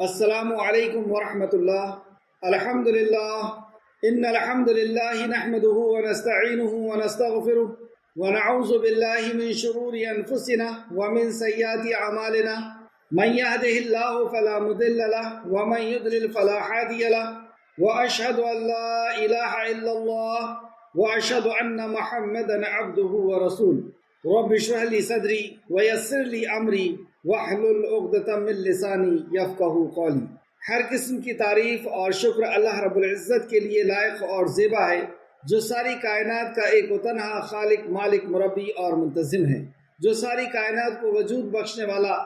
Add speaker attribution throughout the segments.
Speaker 1: السلام علیکم ورحمۃ اللہ۔ الحمد للہ ان الحمد للہ نحمده ونستعینه ونستغفره ونعوذ باللہ من شرور انفسنا ومن سیئات اعمالنا من يهده الله فلا مضل له ومن يضلل فلا هادي له واشهد ان لا اله الا الله واشهد ان محمدا عبده ورسوله رب اشرح لي صدري ويسر لي امري واحلل عقدۃ من لسانی یفقہوا قولی۔ ہر قسم کی تعریف اور شکر اللہ رب العزت کے لیے لائق اور زیبا ہے، جو ساری کائنات کا ایک و تنہا خالق، مالک، مربی اور منتظم ہے، جو ساری کائنات کو وجود بخشنے والا،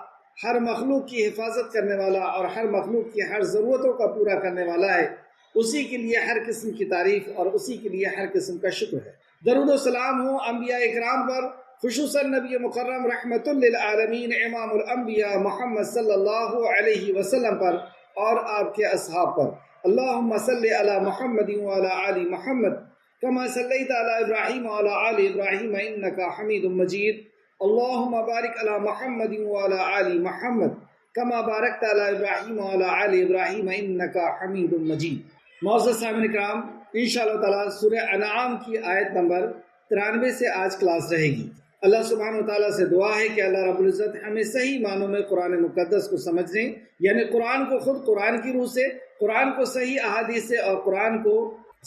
Speaker 1: ہر مخلوق کی حفاظت کرنے والا اور ہر مخلوق کی ہر ضرورتوں کا پورا کرنے والا ہے۔ اسی کے لیے ہر قسم کی تعریف اور اسی کے لیے ہر قسم کا شکر ہے۔ درود و سلام ہو انبیاء اکرام پر، خصوصاً نبی مکرم رحمت للعالمین امام الانبیاء محمد صلی اللہ علیہ وسلم پر اور آپ کے اصحاب پر۔ اللہم صلی علی محمد وعلی آل محمد کما صلیت علی ابراہیم وعلی آل ابراہیم انکا حمید مجید۔ اللہم بارک علی محمد وعلی آل محمد کما بارکت علی ابراہیم وعلی آل ابراہیم انکا حمید مجید۔ معزز سامعین کرام، انشاءاللہ تعالی سورہ انعام کی آیت نمبر 93 سے آج کلاس رہے گی۔ اللہ سبحانہ وتعالیٰ سے دعا ہے کہ اللہ رب العزت ہمیں صحیح معنوں میں قرآن مقدس کو سمجھنے، یعنی قرآن کو خود قرآن کی روح سے، قرآن کو صحیح احادیث سے اور قرآن کو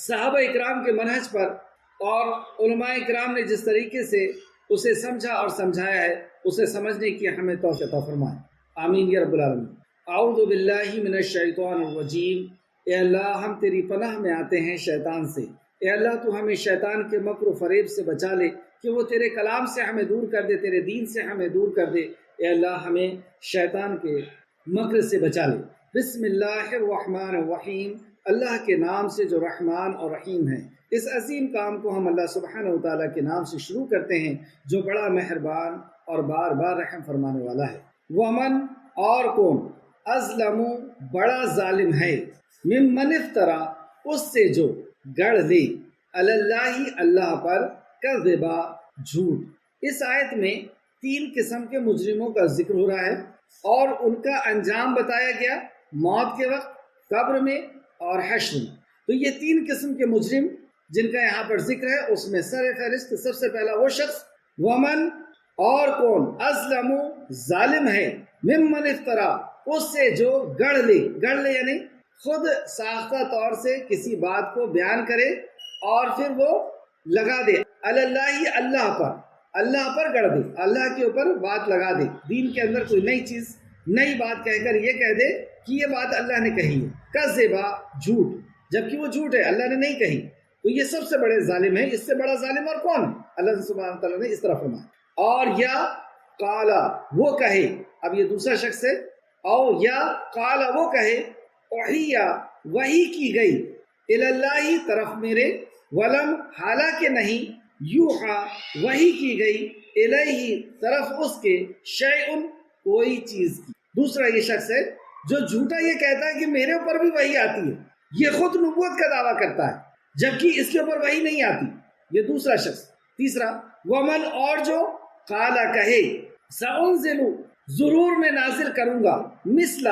Speaker 1: صحابہ اکرام کے منہج پر اور علماء اکرام نے جس طریقے سے اسے سمجھا اور سمجھایا ہے اسے سمجھنے کی ہمیں توفیق عطا فرمائے، آمین یا رب العالمین۔ اعوذ باللہ من الشیطان الرجیم۔ اے اللہ، ہم تیری پناہ میں آتے ہیں شیطان سے۔ اے اللہ، تو ہمیں شیطان کے مکر و فریب سے بچا لے کہ وہ تیرے کلام سے ہمیں دور کر دے، تیرے دین سے ہمیں دور کر دے۔ اے اللہ، ہمیں شیطان کے مکر سے بچا لے۔ بسم اللہ الرحمن الرحیم، اللہ کے نام سے جو رحمان اور رحیم ہے۔ اس عظیم کام کو ہم اللہ سبحانہ وتعالیٰ کے نام سے شروع کرتے ہیں جو بڑا مہربان اور بار بار رحم فرمانے والا ہے۔ ومن، اور کون، اظلم، بڑا ظالم ہے، ممن افترا، اس سے جو گڑھ لے، علی اللہ، اللہ پر، کذبا، جھوٹ۔ اس آیت میں 3 قسم کے مجرموں کا ذکر ہو رہا ہے اور ان کا انجام بتایا گیا، موت کے وقت، قبر میں اور حشر میں۔ تو یہ 3 قسم کے مجرم جن کا یہاں پر ذکر ہے، اس میں سر فہرست سب سے پہلا وہ شخص، ومن، اور کون، اظلم، ظالم ہے، ممن افترا، اس سے جو گڑھ لے یعنی خود ساختہ طور سے کسی بات کو بیان کرے اور پھر وہ لگا دے، اللہ، اللہ پر گڑھ دے، اللہ کے اوپر بات لگا دے، دین کے اندر کوئی نئی چیز، نئی بات کہہ کر یہ کہہ دے کہ یہ بات اللہ نے کہی ہے، کذبا، جھوٹ، جبکہ وہ جھوٹ ہے، اللہ نے نہیں کہی۔ تو یہ سب سے بڑے ظالم ہیں۔ اس سے بڑا ظالم اور کون ہے؟ اللہ سبحانہ تعالیٰ نے اس طرح فرمایا۔ اور یا قالا، وہ کہے، اب یہ دوسرا شخص ہے، اور یا قالا، وہ کہے، اوحیا، وحی کی گئی، الی اللہ، طرف میرے، ولم، حالانکہ نہیں، یوحا، وحی کی گئی، الیہ، طرف اس کے، شیئن، کوئی چیز کی۔ دوسرا یہ شخص ہے جو جھوٹا یہ کہتا ہے کہ میرے اوپر بھی وحی آتی ہے، یہ خود نبوت کا دعویٰ کرتا ہے جبکہ اس کے اوپر وحی نہیں آتی، یہ دوسرا شخص۔ تیسرا، ومن، اور جو، قالا، کہے، سأنزل، ضرور میں نازل کروں گا، مثل،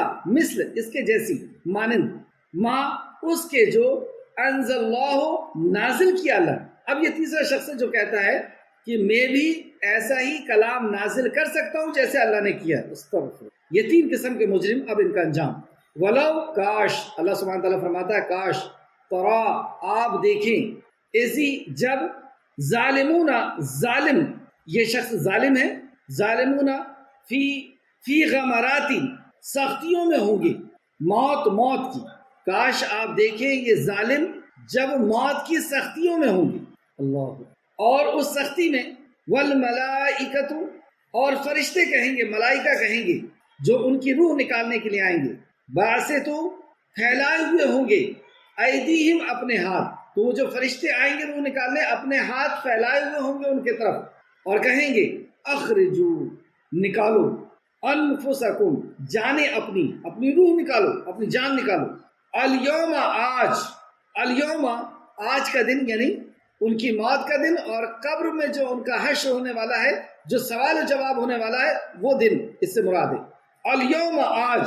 Speaker 1: اس کے جیسی، مانند، ما، اس کے جو، انزل اللہ، نازل کیا اللہ۔ اب یہ تیسرا شخص ہے جو کہتا ہے کہ میں بھی ایسا ہی کلام نازل کر سکتا ہوں جیسے اللہ نے کیا۔ یہ 3 قسم کے مجرم، اب ان کا انجام۔ ولو، کاش، اللہ سبحانہ تعالیٰ فرماتا ہے کاش، ترا، آپ دیکھیں، اذی، جب، ظالمون، ظالم، یہ شخص ظالم ہے، ظالمون، فی غمراتی، سختیوں میں ہوں گے، موت کی، کاش آپ دیکھیں یہ ظالم جب موت کی سختیوں میں ہوں گے، اللہ، اور اس سختی میں، والملائکۃ، اور فرشتے کہیں گے، ملائکہ کہیں گے جو ان کی روح نکالنے کے لیے آئیں گے، باسطو، پھیلائے ہوئے ہوں گے، ایدیہم، اپنے ہاتھ، تو وہ جو فرشتے آئیں گے روح نکالنے، اپنے ہاتھ پھیلائے ہوئے ہوں گے ان کے طرف اور کہیں گے، اخرجو، نکالو، انفسکم، جانیں اپنی روح نکالو، اپنی جان نکالو، الیوم، الیوم، آج کا دن، یعنی ان کی موت کا دن، اور قبر میں جو ان کا حشر ہونے والا ہے، جو سوال و جواب ہونے والا ہے، وہ دن اس سے مراد ہے۔ الیوم، آج،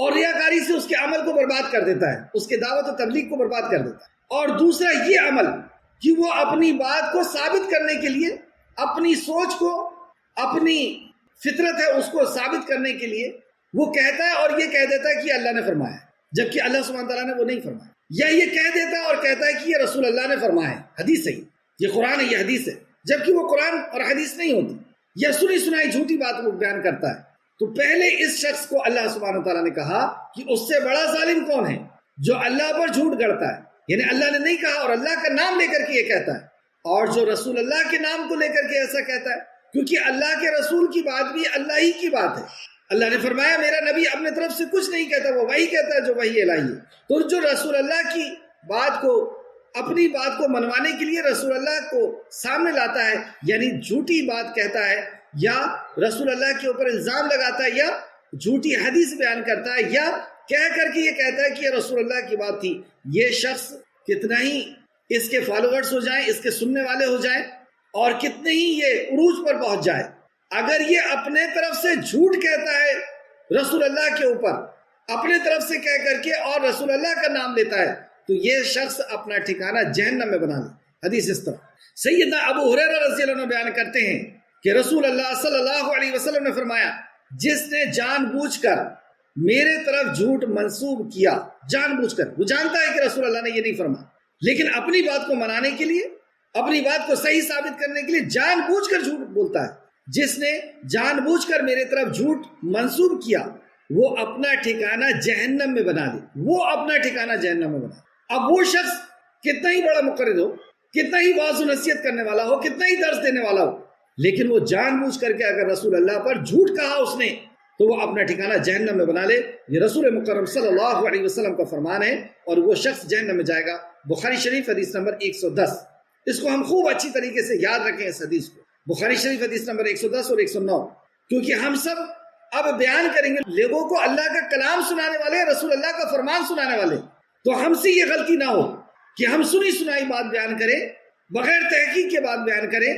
Speaker 1: اور ریاکاری سے اس کے عمل کو برباد کر دیتا ہے، اس کے دعوت و تبلیغ کو برباد کر دیتا ہے۔ اور دوسرا یہ عمل کہ وہ اپنی بات کو ثابت کرنے کے لیے، اپنی سوچ کو، اپنی فطرت ہے اس کو ثابت کرنے کے لیے وہ کہتا ہے اور یہ کہہ دیتا ہے کہ اللہ نے فرمایا، جبکہ اللہ سبحانہ تعالیٰ نے وہ نہیں فرمایا، یا یہ کہہ دیتا ہے اور کہتا ہے کہ یہ رسول اللہ نے فرمایا ہے، حدیث ہے، یہ قرآن ہے، یہ حدیث ہے، جبکہ وہ قرآن اور حدیث نہیں ہوتی، یا سنی سنائی جھوٹی بات وہ بیان کرتا ہے۔ تو پہلے اس شخص کو اللہ سبحانہ تعالیٰ نے کہا کہ اس سے بڑا ظالم کون ہے؟ جو اللہ پر جھوٹ گڑتا ہے، یعنی اللہ نے نہیں کہا اور اللہ کا نام لے کر کے یہ کہتا ہے، اور جو رسول اللہ کے نام کو لے کر کے ایسا کہتا ہے، کیونکہ اللہ کے رسول کی بات بھی اللہ ہی کی بات ہے۔ اللہ نے فرمایا میرا نبی اپنے طرف سے کچھ نہیں کہتا، وہ وہی کہتا ہے جو وہی الہی ہے۔ تو جو رسول اللہ کی بات کو، اپنی بات کو منوانے کے لیے رسول اللہ کو سامنے لاتا ہے، یعنی جھوٹی بات کہتا ہے یا رسول اللہ کے اوپر الزام لگاتا ہے یا جھوٹی حدیث بیان کرتا ہے یا کہہ کر کے یہ کہتا ہے کہ یہ رسول اللہ کی بات تھی، یہ شخص کتنا ہی اس کے فالوورز ہو جائیں، اس کے سننے والے ہو جائیں، اور کتنے ہی یہ عروج پر پہنچ جائے، اگر یہ اپنے طرف سے جھوٹ کہتا ہے رسول اللہ کے اوپر، اپنے طرف سے کہہ کر کے اور رسول اللہ کا نام لیتا ہے، تو یہ شخص اپنا ٹھکانہ جہنم میں بنا لے۔ حدیث اس طرح سیدنا ابو ہریرہ رضی اللہ عنہ بیان کرتے ہیں کہ رسول اللہ صلی اللہ علیہ وسلم نے فرمایا، جس نے جان بوجھ کر میرے طرف جھوٹ منسوب کیا، جان بوجھ کر، وہ جانتا ہے کہ رسول اللہ نے یہ نہیں فرمایا، لیکن اپنی بات کو منانے کے لیے، اپنی بات کو صحیح ثابت کرنے کے لیے جان بوجھ کر جھوٹ بولتا ہے، جس نے جان بوجھ کر میرے طرف جھوٹ منسوب کیا، وہ اپنا ٹھکانہ جہنم میں بنا دے، وہ اپنا ٹھکانہ جہنم میں بنا دے۔ اب وہ شخص کتنا ہی بڑا مقرر ہو، کتنا ہی واعظ و نصیحت کرنے والا ہو، کتنا ہی درس دینے والا ہو، لیکن وہ جان بوجھ کر کے اگر رسول اللہ پر جھوٹ کہا اس نے، تو وہ اپنا ٹھکانہ جہنم میں بنا لے۔ یہ رسول مکرم صلی اللہ علیہ وسلم کا فرمان ہے، اور وہ شخص جہنم میں جائے گا۔ بخاری شریف حدیث نمبر 110۔ اس کو ہم خوب اچھی طریقے سے یاد رکھیں، اس حدیث کو، بخاری شریف حدیث نمبر 110 اور 109، کیونکہ ہم سب اب بیان کریں گے لوگوں کو اللہ کا کلام سنانے والے، رسول اللہ کا فرمان سنانے والے، تو ہم سے یہ غلطی نہ ہو کہ ہم سنی سنائی بات بیان کریں، بغیر تحقیق کے بات بیان کریں۔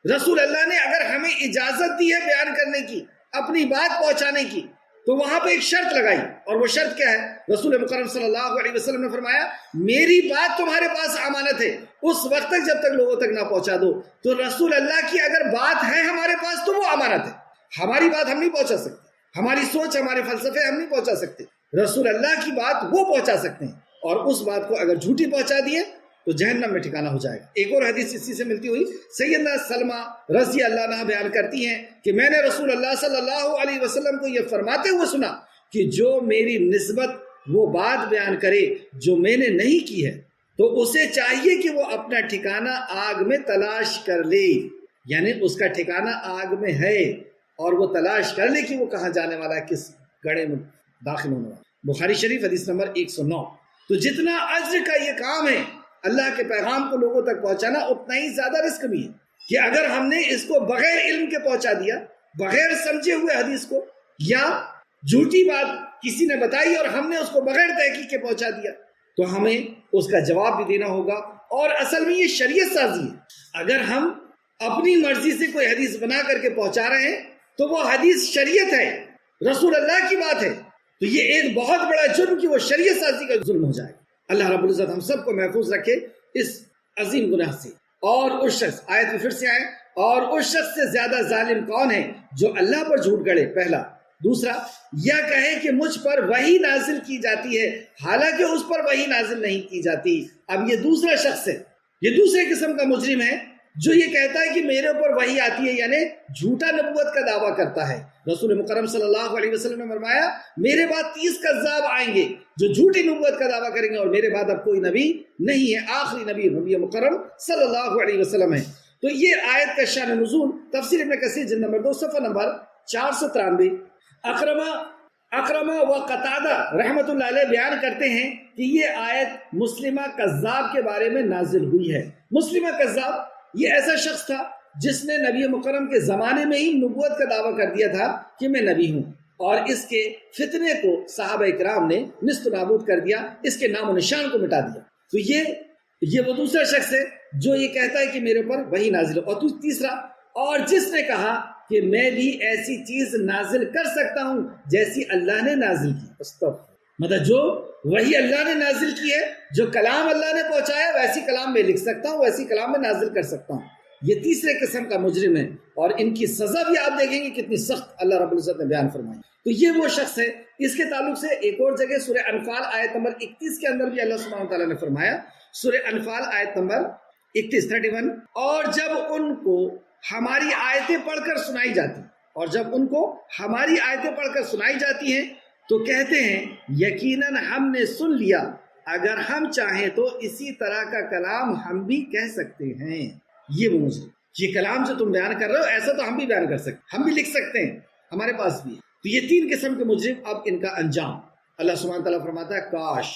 Speaker 1: رسول اللہ نے اگر ہمیں اجازت دی ہے بیان کرنے کی، اپنی بات پہنچانے کی، تو وہاں پہ ایک شرط لگائی، اور وہ شرط کیا ہے؟ رسول مکرم صلی اللہ علیہ وسلم نے فرمایا، میری بات تمہارے پاس امانت ہے، اس وقت تک جب تک لوگوں تک نہ پہنچا دو۔ تو رسول اللہ کی اگر بات ہے ہمارے پاس تو وہ امانت ہے، ہماری بات ہم نہیں پہنچا سکتے، ہماری سوچ، ہمارے فلسفے ہم نہیں پہنچا سکتے، رسول اللہ کی بات وہ پہنچا سکتے ہیں، اور اس بات کو اگر جھوٹی پہنچا دیے تو جہنم میں ٹھکانہ ہو جائے گا۔ ایک اور حدیث اسی سے ملتی ہوئی سیدنا سلمہ رضی اللہ عنہ بیان کرتی ہیں کہ میں نے رسول اللہ صلی اللہ علیہ وسلم کو یہ فرماتے ہوئے سنا کہ جو میری نسبت وہ بات بیان کرے جو میں نے نہیں کی ہے، تو اسے چاہیے کہ وہ اپنا ٹھکانہ آگ میں تلاش کر لے، یعنی اس کا ٹھکانہ آگ میں ہے، اور وہ تلاش کر لے کہ وہ کہاں جانے والا ہے، کس گڑھے میں داخل ہونے والا۔ بخاری شریف حدیث نمبر 109۔ تو جتنا اجر کا یہ کام ہے اللہ کے پیغام کو لوگوں تک پہنچانا، اتنا ہی زیادہ رزق بھی ہے کہ اگر ہم نے اس کو بغیر علم کے پہنچا دیا، بغیر سمجھے ہوئے حدیث کو، یا جھوٹی بات کسی نے بتائی اور ہم نے اس کو بغیر تحقیق کے پہنچا دیا، تو ہمیں اس کا جواب بھی دینا ہوگا۔ اور اصل میں یہ شریعت سازی ہے، اگر ہم اپنی مرضی سے کوئی حدیث بنا کر کے پہنچا رہے ہیں تو وہ حدیث شریعت ہے، رسول اللہ کی بات ہے، تو یہ ایک بہت بڑا جرم کہ وہ شریعت سازی کا ظلم ہو جائے۔ اللہ رب العزت ہم سب کو محفوظ رکھے اس عظیم گناہ سے۔ اور اس شخص، آیت میں پھر سے آئے، اور اس شخص سے زیادہ ظالم کون ہے جو اللہ پر جھوٹ گڑے، پہلا۔ دوسرا، یا کہے کہ مجھ پر وحی نازل کی جاتی ہے حالانکہ اس پر وحی نازل نہیں کی جاتی۔ اب یہ دوسرا شخص ہے، یہ دوسرے قسم کا مجرم ہے جو یہ کہتا ہے کہ میرے اوپر وحی آتی ہے، یعنی جھوٹا نبوت کا دعویٰ کرتا ہے۔ رسول مکرم صلی اللہ علیہ وسلم نے فرمایا، میرے بعد 30 کذاب آئیں گے جو جھوٹی نبوت کا دعویٰ کریں گے، اور میرے بعد اب کوئی نبی نہیں ہے، آخری نبی نبی مکرم صلی اللہ علیہ وسلم ہے۔ تو یہ آیت کا شان نزول تفسیر ابن کثیر جلد نمبر 2 صفحہ نمبر 493۔ اکرمہ و قتادہ رحمۃ اللہ علیہ بیان کرتے ہیں کہ یہ آیت مسلمہ کذاب کے بارے میں نازل ہوئی ہے۔ مسلمہ کذاب یہ ایسا شخص تھا جس نے نبی مکرم کے زمانے میں ہی نبوت کا دعویٰ کر دیا تھا کہ میں نبی ہوں، اور اس کے فتنے کو صحابہ کرام نے نیست و نابود کر دیا، اس کے نام و نشان کو مٹا دیا۔ تو یہ وہ دوسرا شخص ہے جو یہ کہتا ہے کہ میرے پر وحی نازل ہو۔ اور تیسرا، اور جس نے کہا کہ میں بھی ایسی چیز نازل کر سکتا ہوں جیسی اللہ نے نازل کی، مطلب جو وہی اللہ نے نازل کی ہے، جو کلام اللہ نے پہنچایا ویسی کلام میں لکھ سکتا ہوں، ویسی کلام میں نازل کر سکتا ہوں۔ یہ تیسرے قسم کا مجرم ہے، اور ان کی سزا بھی آپ دیکھیں گے کتنی سخت اللہ رب العزت نے بیان فرمائی۔ تو یہ وہ شخص ہے۔ اس کے تعلق سے ایک اور جگہ سورہ انفال آیت نمبر 31 کے اندر بھی اللہ سبحانہ وتعالیٰ نے فرمایا، سورہ انفال آیت نمبر 31 اور جب ان کو ہماری آیتیں پڑھ کر سنائی جاتی، اور جب ان کو ہماری آیتیں پڑھ کر سنائی جاتی ہیں تو کہتے ہیں یقیناً ہم نے سن لیا، اگر ہم چاہیں تو اسی طرح کا کلام ہم بھی کہہ سکتے ہیں۔ یہ وہ مجرم، یہ کلام جو تم بیان کر رہے ہو ایسا تو ہم بھی بیان کر سکتے، ہم بھی لکھ سکتے ہیں، ہمارے پاس بھی ہے۔ تو یہ تین قسم کے مجرم، اب ان کا انجام اللہ سبحانہ تعالیٰ فرماتا ہے کاش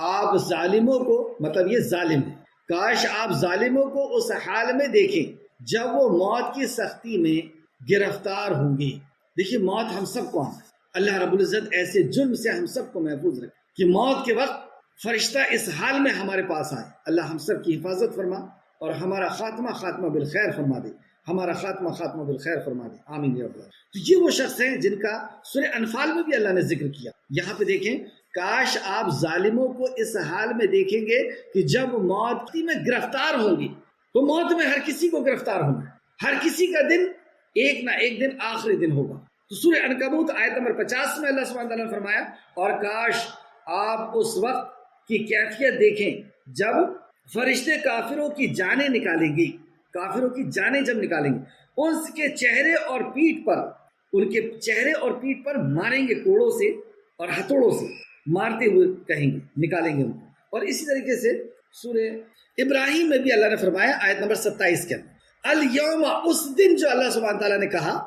Speaker 1: آپ ظالموں کو، مطلب یہ ظالم ہے، کاش آپ ظالموں کو اس حال میں دیکھیں جب وہ موت کی سختی میں گرفتار ہوں گے۔ دیکھیے موت ہم سب کو آنا ہے، اللہ رب العزت ایسے جرم سے ہم سب کو محفوظ رکھے کہ موت کے وقت فرشتہ اس حال میں ہمارے پاس آئے۔ اللہ ہم سب کی حفاظت فرما اور ہمارا خاتمہ بالخیر فرما دے، ہمارا خاتمہ بالخیر فرما دے، آمین یا رب العالمین۔ تو یہ وہ شخص ہیں جن کا سورہ انفال میں بھی اللہ نے ذکر کیا۔ یہاں پہ دیکھیں کاش آپ ظالموں کو اس حال میں دیکھیں گے کہ جب موت میں گرفتار ہوں گی، تو موت میں ہر کسی کو گرفتار ہونا ہے، ہر کسی کا دن ایک نہ ایک دن آخری دن ہوگا۔ تو سورہ عنکبوت آیت نمبر 50 میں اللہ سبحانہ تعالیٰ نے فرمایا اور کاش آپ اس وقت کی کیفیت دیکھیں جب فرشتے کافروں کی جانیں نکالیں گی، کافروں کی جانیں جب نکالیں گے، ان کے چہرے اور پیٹھ پر، ان کے چہرے اور پیٹھ پر ماریں گے، کوڑوں سے اور ہتھوڑوں سے مارتے ہوئے کہیں گے، نکالیں گے ان کو۔ اور اسی طریقے سے سورہ ابراہیم میں بھی اللہ نے فرمایا آیت نمبر 27 کے اندر الیوم، اس دن جو اللہ سبحانہ تعالیٰ نے کہا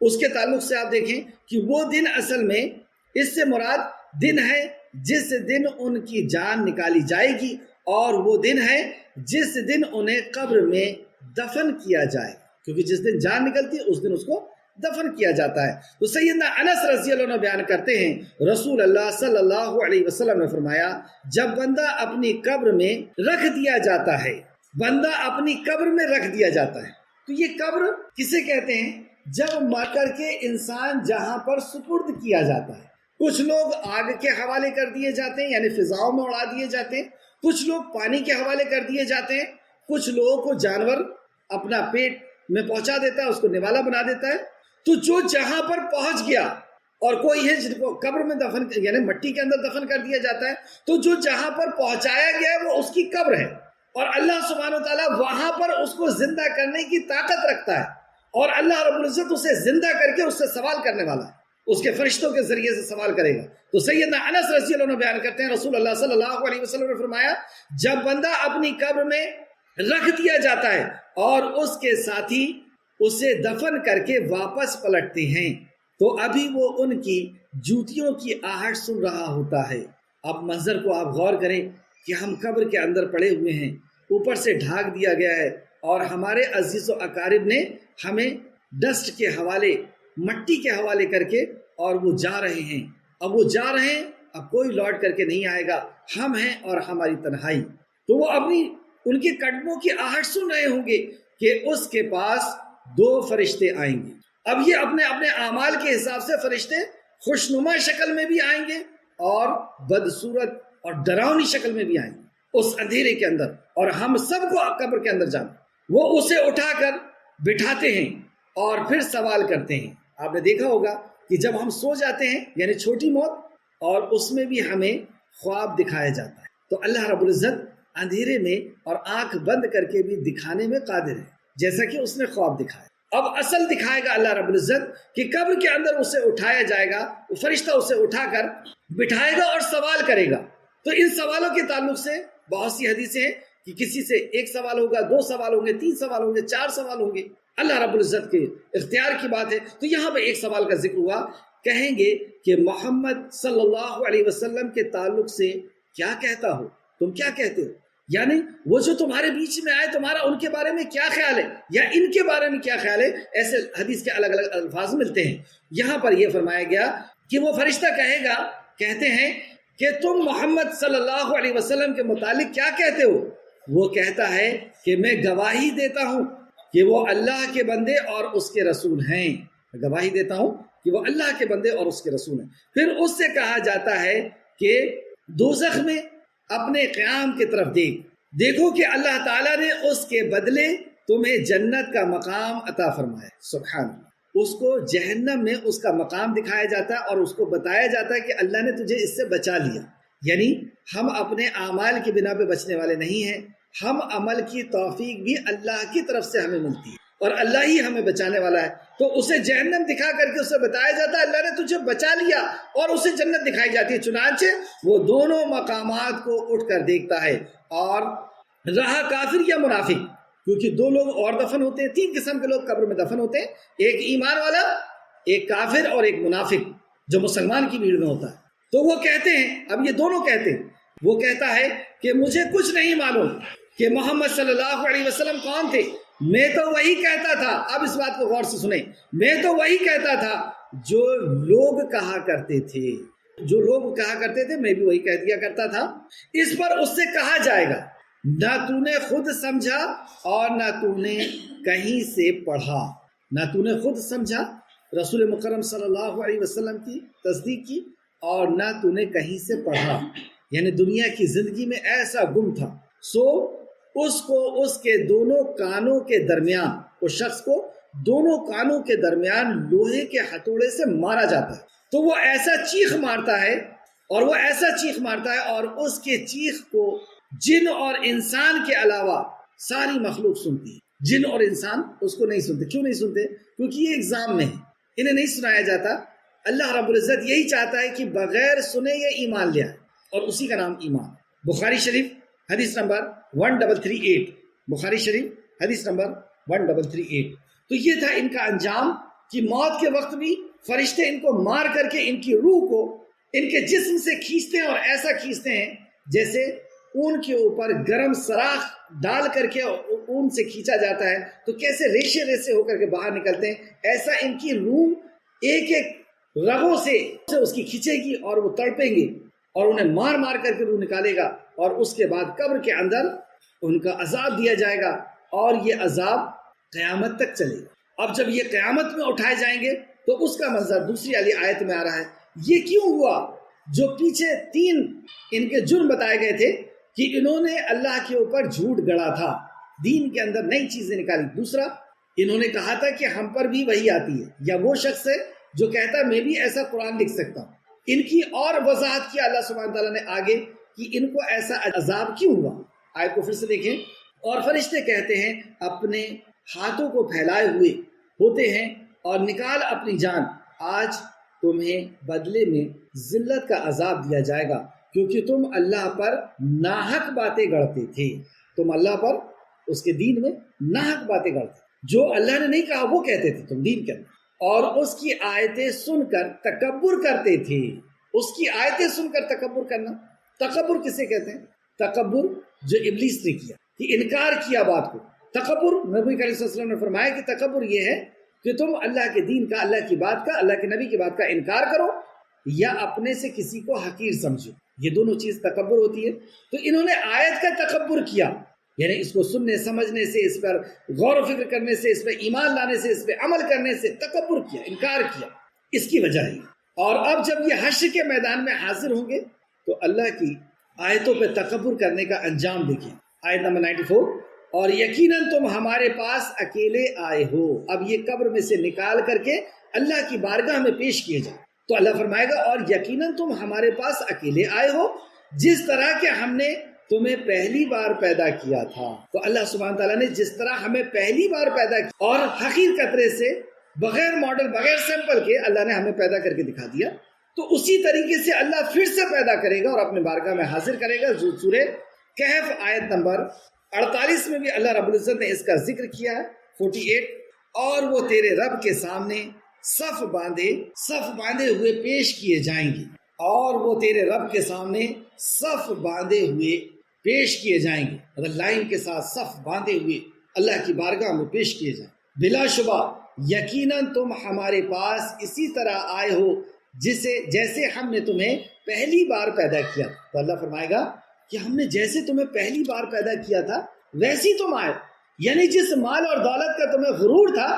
Speaker 1: اس کے تعلق سے آپ دیکھیں کہ وہ دن اصل میں اس سے مراد دن ہے جس دن ان کی جان نکالی جائے گی، اور وہ دن ہے جس دن انہیں قبر میں دفن کیا جائے، کیونکہ جس دن جان نکلتی ہے اس دن اس کو دفن کیا جاتا ہے۔ تو سیدنا انس رضی اللہ عنہ بیان کرتے ہیں رسول اللہ صلی اللہ علیہ وسلم نے فرمایا جب بندہ اپنی قبر میں رکھ دیا جاتا ہے، بندہ اپنی قبر میں رکھ دیا جاتا ہے، تو یہ قبر کسے کہتے ہیں؟ جب مر کر کے انسان جہاں پر سپرد کیا جاتا ہے، کچھ لوگ آگ کے حوالے کر دیے جاتے ہیں، یعنی فضاؤں میں اڑا دیے جاتے ہیں، کچھ لوگ پانی کے حوالے کر دیے جاتے ہیں، کچھ لوگوں کو جانور اپنا پیٹ میں پہنچا دیتا ہے، اس کو نوالا بنا دیتا ہے۔ تو جو جہاں پر پہنچ گیا، اور کوئی ہے جن کو قبر میں دفن یعنی مٹی کے اندر دفن کر دیا جاتا ہے، تو جو جہاں پر پہنچایا گیا ہے وہ اس کی قبر ہے، اور اللہ سبحانہ وتعالیٰ وہاں پر اس کو زندہ کرنے کی طاقت رکھتا ہے، اور اللہ رب العزت اسے زندہ کر کے اس سے سوال کرنے والا ہے، اس کے فرشتوں کے ذریعے سے سوال کرے گا۔ تو سیدنا انس رضی اللہ عنہ بیان کرتے ہیں رسول اللہ صلی اللہ علیہ وسلم نے فرمایا جب بندہ اپنی قبر میں رکھ دیا جاتا ہے اور اس کے ساتھی اسے دفن کر کے واپس پلٹتے ہیں تو ابھی وہ ان کی جوتیوں کی آہٹ سن رہا ہوتا ہے۔ اب منظر کو آپ غور کریں کہ ہم قبر کے اندر پڑے ہوئے ہیں، اوپر سے ڈھانک دیا گیا ہے، اور ہمارے عزیز و اقارب نے ہمیں ڈسٹ کے حوالے، مٹی کے حوالے کر کے، اور وہ جا رہے ہیں۔ اب وہ جا رہے ہیں، اب کوئی لوٹ کر کے نہیں آئے گا، ہم ہیں اور ہماری تنہائی۔ تو وہ اپنی ان کے قدموں کی آہٹ سن رہے ہوں گے کہ اس کے پاس دو فرشتے آئیں گے۔ اب یہ اپنے اپنے اعمال کے حساب سے فرشتے خوشنما شکل میں بھی آئیں گے اور بدصورت اور ڈراؤنی شکل میں بھی آئیں گے اس اندھیرے کے اندر، اور ہم سب کو قبر کے اندر جانا۔ وہ اسے اٹھا کر بٹھاتے ہیں اور پھر سوال کرتے ہیں۔ آپ نے دیکھا ہوگا کہ جب ہم سو جاتے ہیں یعنی چھوٹی موت، اور اس میں بھی ہمیں خواب دکھایا جاتا ہے، تو اللہ رب العزت اندھیرے میں اور آنکھ بند کر کے بھی دکھانے میں قادر ہے، جیسا کہ اس نے خواب دکھایا۔ اب اصل دکھائے گا اللہ رب العزت کہ قبر کے اندر اسے اٹھایا جائے گا، وہ فرشتہ اسے اٹھا کر بٹھائے گا اور سوال کرے گا۔ تو ان سوالوں کے تعلق سے بہت سی حدیثیں ہیں کہ کسی سے ایک سوال ہوگا، دو سوال ہوں گے، تین سوال ہوں گے، چار سوال ہوں گے، اللہ رب العزت کے اختیار کی بات ہے۔ تو یہاں پہ ایک سوال کا ذکر ہوا، کہیں گے کہ محمد صلی اللہ علیہ وسلم کے تعلق سے کیا کہتا ہو، تم کیا کہتے ہو؟ یعنی وہ جو تمہارے بیچ میں آئے تمہارا ان کے بارے میں کیا خیال ہے، یا ان کے بارے میں کیا خیال ہے؟ ایسے حدیث کے الگ الگ الفاظ ملتے ہیں۔ یہاں پر یہ فرمایا گیا کہ وہ فرشتہ کہے گا، کہتے ہیں کہ تم محمد صلی اللہ علیہ وسلم کے متعلق کیا کہتے ہو؟ وہ کہتا ہے کہ میں گواہی دیتا ہوں کہ وہ اللہ کے بندے اور اس کے رسول ہیں، گواہی دیتا ہوں کہ وہ اللہ کے بندے اور اس کے رسول ہیں۔ پھر اس سے کہا جاتا ہے کہ دوزخ میں اپنے قیام کی طرف دیکھو کہ اللہ تعالیٰ نے اس کے بدلے تمہیں جنت کا مقام عطا فرمایا۔ سبحان اللہ، اس کو جہنم میں اس کا مقام دکھایا جاتا ہے اور اس کو بتایا جاتا ہے کہ اللہ نے تجھے اس سے بچا لیا۔ یعنی ہم اپنے اعمال کی بنا پہ بچنے والے نہیں ہیں، ہم عمل کی توفیق بھی اللہ کی طرف سے ہمیں ملتی ہے اور اللہ ہی ہمیں بچانے والا ہے۔ تو اسے جہنم دکھا کر کے اسے بتایا جاتا ہے اللہ نے تجھے بچا لیا، اور اسے جنت دکھائی جاتی ہے۔ چنانچہ وہ دونوں مقامات کو اٹھ کر دیکھتا ہے، اور رہا کافر یا منافق، کیونکہ دو لوگ اور دفن ہوتے ہیں، تین قسم کے لوگ قبر میں دفن ہوتے ہیں، ایک ایمان والا، ایک کافر اور ایک منافق جو مسلمان کی بھیڑ میں ہوتا ہے۔ تو وہ کہتے ہیں، اب یہ دونوں کہتے ہیں، وہ کہتا ہے کہ مجھے کچھ نہیں معلوم کہ محمد صلی اللہ علیہ وسلم کون تھے، میں تو وہی کہتا تھا۔ اب اس بات کو غور سے سنیں، میں تو وہی کہتا تھا جو لوگ کہا کرتے تھے، جو لوگ کہا کرتے تھے میں بھی وہی کہہ دیا کرتا تھا۔ اس پر اس سے کہا جائے گا نہ تو نے خود سمجھا اور نہ تو نے کہیں سے پڑھا۔ نہ تو نے خود سمجھا، رسول مکرم صلی اللہ علیہ وسلم کی تصدیق کی، اور نہ تو نے کہیں سے پڑھا، یعنی دنیا کی زندگی میں ایسا گم تھا۔ سو اس کو اس کے دونوں کانوں کے درمیان، اس شخص کو دونوں کانوں کے درمیان لوہے کے ہتھوڑے سے مارا جاتا ہے، تو وہ ایسا چیخ مارتا ہے اور اس کے چیخ کو جن اور انسان کے علاوہ ساری مخلوق سنتی ہے۔ جن اور انسان اس کو نہیں سنتے۔ کیوں نہیں سنتے؟ کیونکہ یہ ایگزام میں ہے، انہیں نہیں سنایا جاتا۔ اللہ رب العزت یہی چاہتا ہے کہ بغیر سنے یہ ایمان لے آئے، اور اسی کا نام ایمان۔ بخاری شریف حدیث نمبر 1338، بخاری شریف حدیث نمبر 1338۔ تو یہ تھا ان کا انجام کہ موت کے وقت بھی فرشتے ان کو مار کر کے ان کی روح کو ان کے جسم سے کھینچتے ہیں، اور ایسا کھینچتے ہیں جیسے اون کے اوپر گرم سراخ ڈال کر کے اون سے کھینچا جاتا ہے تو کیسے ریشے ریشے ہو کر کے باہر نکلتے ہیں، ایسا ان کی روح ایک ایک رگوں سے اس کی کھینچے گی، اور وہ تڑپیں گے، اور انہیں مار مار کر کے روح نکالے گا، اور اس کے بعد قبر کے اندر ان کا عذاب دیا جائے گا، اور یہ عذاب قیامت تک چلے گا۔ اب جب یہ قیامت میں اٹھائے جائیں گے تو اس کا منظر دوسری والی آیت میں آ رہا ہے۔ یہ کیوں ہوا؟ جو پیچھے تین ان کے جرم بتائے گئے تھے کہ انہوں نے اللہ کے اوپر جھوٹ گڑا تھا، دین کے اندر نئی چیزیں نکالی۔ دوسرا، انہوں نے کہا تھا کہ ہم پر بھی وہی آتی ہے، یا وہ شخص ہے جو کہتا ہے میں بھی ایسا قرآن لکھ سکتا ہوں۔ ان کی اور وضاحت کیا اللہ سبحانہ تعالیٰ نے آگے کہ ان کو ایسا عذاب کیوں ہوا۔ آیت کو پھر سے دیکھیں، اور فرشتے کہتے ہیں اپنے ہاتھوں کو پھیلائے ہوئے ہوتے ہیں اور نکال اپنی جان، آج تمہیں بدلے میں ذلت کا عذاب دیا جائے گا، کیونکہ تم اللہ پر ناحق باتیں گڑھتے تھے۔ تم اللہ پر، اس کے دین میں ناحق باتیں گڑھتے، جو اللہ نے نہیں کہا وہ کہتے تھے تم دین کے اندر، اور اس کی آیتیں سن کر تکبر کرتے تھے۔ اس کی آیتیں سن کر تکبر کرنا، تکبر کسے کہتے ہیں؟ تکبر جو ابلیس نے کیا، کہ انکار کیا بات کو۔ تکبر، نبی کریم صلی اللہ علیہ وسلم نے فرمایا کہ تکبر یہ ہے کہ تم اللہ کے دین کا، اللہ کی بات کا، اللہ کے نبی کی بات کا انکار کرو، یا اپنے سے کسی کو حقیر سمجھو، یہ دونوں چیز تکبر ہوتی ہے۔ تو انہوں نے آیت کا تکبر کیا، یعنی اس کو سننے سمجھنے سے، اس پر غور و فکر کرنے سے، اس پہ ایمان لانے سے، اس پہ عمل کرنے سے تکبر کیا، انکار کیا، اس کی وجہ ہے۔ اور اب جب یہ حشر کے میدان میں حاضر ہوں گے تو اللہ کی آیتوں پہ تکبر کرنے کا انجام دیکھیں۔ آیت نمبر 94، اور یقیناً تم ہمارے پاس اکیلے آئے ہو۔ اب یہ قبر میں سے نکال کر کے اللہ کی بارگاہ میں پیش کیے جائیں تو اللہ فرمائے گا اور یقیناً تم ہمارے پاس اکیلے آئے ہو، جس طرح کہ ہم نے تمہیں پہلی بار پیدا کیا تھا۔ تو اللہ سبحانہ تعالیٰ نے جس طرح ہمیں پہلی بار پیدا کیا اور حقیر قطرے سے، بغیر ماڈل، بغیر سیمپل کے اللہ نے ہمیں پیدا کر کے دکھا دیا، تو اسی طریقے سے اللہ پھر سے پیدا کرے گا اور اپنے بارگاہ میں حاضر کرے گا۔ سورہ کہف آیت نمبر 48 میں بھی اللہ رب العزت نے اس کا ذکر کیا ہے، 48، اور وہ تیرے رب کے سامنے صف باندھے ہوئے پیش کیے جائیں گے، اور وہ تیرے رب کے سامنے صف باندھے ہوئے پیش کیے جائیں گے، مطلب لائن کے ساتھ صف باندھے ہوئے اللہ کی بارگاہ میں پیش کیے جائیں۔ بلا شبہ یقیناً تم ہمارے پاس اسی طرح آئے ہو جیسے ہم نے تمہیں پہلی بار پیدا کیا۔ تو اللہ فرمائے گا کہ ہم نے جیسے تمہیں پہلی بار پیدا کیا تھا ویسے تم آئے، یعنی جس مال اور دولت کا تمہیں غرور تھا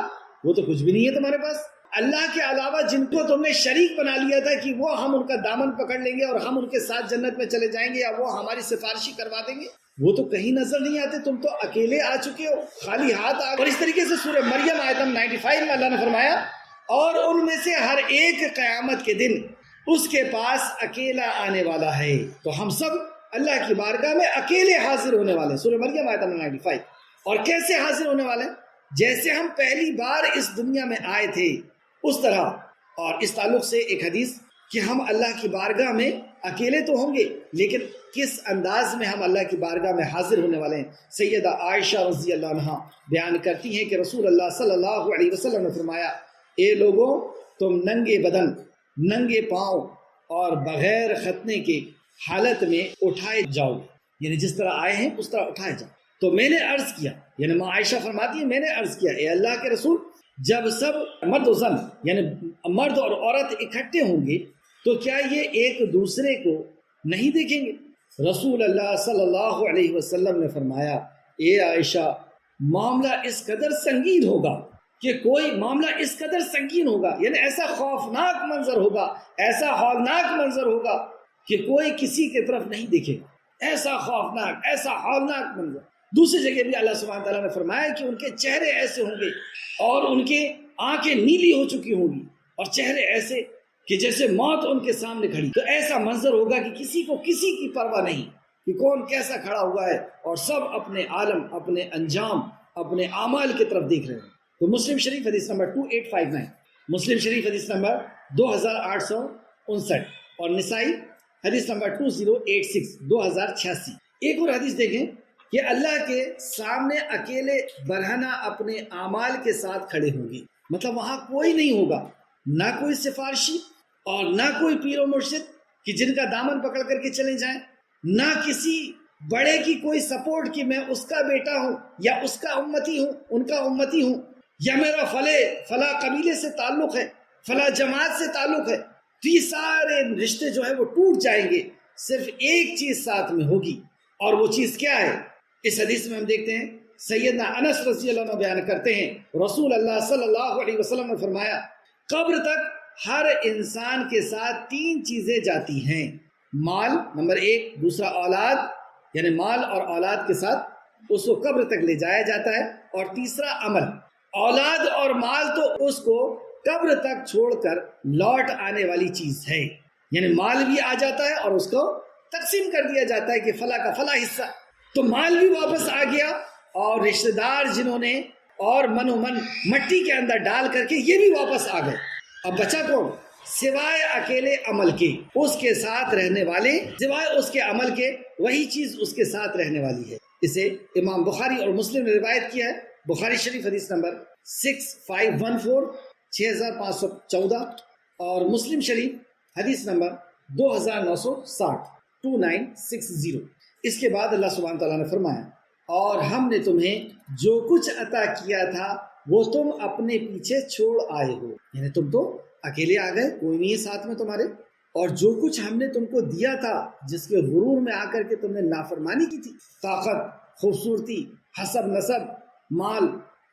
Speaker 1: وہ تو کچھ بھی نہیں ہے تمہارے پاس. اللہ کے علاوہ جن کو تم نے شریک بنا لیا تھا کہ وہ ہم ان کا دامن پکڑ لیں گے اور ہم ان کے ساتھ جنت میں چلے جائیں گے یا وہ ہماری سفارشی کروا دیں گے، وہ تو کہیں نظر نہیں آتے. تم تو اکیلے آ چکے ہو، خالی ہاتھ آ. اور اس طریقے سے سورہ مریم آیت 95 میں اللہ نے فرمایا اور ان میں سے ہر ایک قیامت کے دن اس کے پاس اکیلا آنے والا ہے. تو ہم سب اللہ کی بارگاہ میں اکیلے حاضر ہونے والے ہیں. سورہ مریم آیت 95. اور کیسے حاضر ہونے والے ہیں؟ جیسے ہم پہلی بار اس دنیا میں آئے تھے اس طرح. اور اس تعلق سے ایک حدیث کہ ہم اللہ کی بارگاہ میں اکیلے تو ہوں گے لیکن کس انداز میں ہم اللہ کی بارگاہ میں حاضر ہونے والے ہیں. سیدہ عائشہ رضی اللہ عنہا بیان کرتی ہیں کہ رسول اللہ صلی اللہ علیہ وسلم نے فرمایا، اے لوگوں، تم ننگے بدن، ننگے پاؤں اور بغیر ختنے کے حالت میں اٹھائے جاؤ، یعنی جس طرح آئے ہیں اس طرح اٹھائے جاؤ. تو میں نے عرض کیا، یعنی ماں عائشہ فرماتی ہے میں نے عرض کیا، اے اللہ کے رسول، جب سب مرد و زن یعنی مرد اور عورت اکٹھے ہوں گے تو کیا یہ ایک دوسرے کو نہیں دیکھیں گے؟ رسول اللہ صلی اللہ علیہ وسلم نے فرمایا، اے عائشہ، معاملہ اس قدر سنگین ہوگا کہ کوئی معاملہ اس قدر سنگین ہوگا، یعنی ایسا خوفناک منظر ہوگا، ایسا ہولناک منظر ہوگا کہ کوئی کسی کی طرف نہیں دیکھے گا. ایسا خوفناک، ایسا ہولناک منظر. دوسری جگہ بھی اللہ سبحانہ تعالیٰ نے فرمایا کہ ان کے چہرے ایسے ہوں گے اور ان کے آنکھیں نیلی ہو چکی ہوں گی اور چہرے ایسے کہ جیسے موت ان کے سامنے کھڑی. تو ایسا منظر ہوگا کہ کسی کو کسی کی پرواہ نہیں کہ کون کیسا کھڑا ہوا ہے اور سب اپنے عالم، اپنے انجام، اپنے اعمال کی طرف دیکھ رہے ہیں. تو مسلم شریف حدیث نمبر 2859، مسلم شریف حدیث نمبر 2859 اور نسائی حدیث نمبر 2086 2086. ایک اور حدیث دیکھیں کہ اللہ کے سامنے اکیلے برہنہ اپنے اعمال کے ساتھ کھڑے ہوں گے. مطلب وہاں کوئی نہیں ہوگا، نہ کوئی سفارشی اور نہ کوئی پیر و مرشد کہ جن کا دامن پکڑ کر کے چلے جائیں، نہ کسی بڑے کی کوئی سپورٹ کہ میں اس کا بیٹا ہوں یا اس کا امتی ہوں، ان کا امتی ہوں، یا میرا فلاں قبیلے سے تعلق ہے، فلاں جماعت سے تعلق ہے. تو یہ سارے رشتے جو ہے وہ ٹوٹ جائیں گے. صرف ایک چیز ساتھ میں ہوگی اور وہ چیز کیا ہے؟ اس حدیث میں ہم دیکھتے ہیں سیدنا انس رضی اللہ عنہ بیان کرتے ہیں رسول اللہ صلی اللہ علیہ وسلم نے فرمایا، قبر تک ہر انسان کے ساتھ 3 چیزیں جاتی ہیں. مال نمبر 1، دوسرا اولاد، یعنی مال اور اولاد کے ساتھ اس کو قبر تک لے جایا جاتا ہے، اور تیسرا عمل. اولاد اور مال تو اس کو قبر تک چھوڑ کر لوٹ آنے والی چیز ہے، یعنی مال بھی آ جاتا ہے اور اس کو تقسیم کر دیا جاتا ہے کہ فلاں کا فلاں حصہ. تو مال بھی واپس آ گیا اور رشتہ دار جنہوں نے اور من و من مٹی کے اندر ڈال کر کے یہ بھی واپس آ گئے. اب بچا کون؟ سوائے اکیلے عمل کے، اس کے ساتھ رہنے والے، سوائے اس کے عمل کے وہی چیز اس کے ساتھ رہنے والی ہے. اسے امام بخاری اور مسلم نے روایت کیا ہے. بخاری شریف حدیث نمبر 6514 6514 اور مسلم شریف حدیث نمبر 2960 2960. اس کے بعد اللہ سبحانہ تعالیٰ نے فرمایا، اور ہم نے تمہیں جو کچھ عطا کیا تھا وہ تم اپنے پیچھے چھوڑ آئے ہو، یعنی تم تو اکیلے آ گئے، کوئی نہیں ہے ساتھ میں تمہارے. اور جو کچھ ہم نے تم کو دیا تھا جس کے غرور میں آ کر کے تم نے نافرمانی کی تھی، طاقت، خوبصورتی، حسب نسب، مال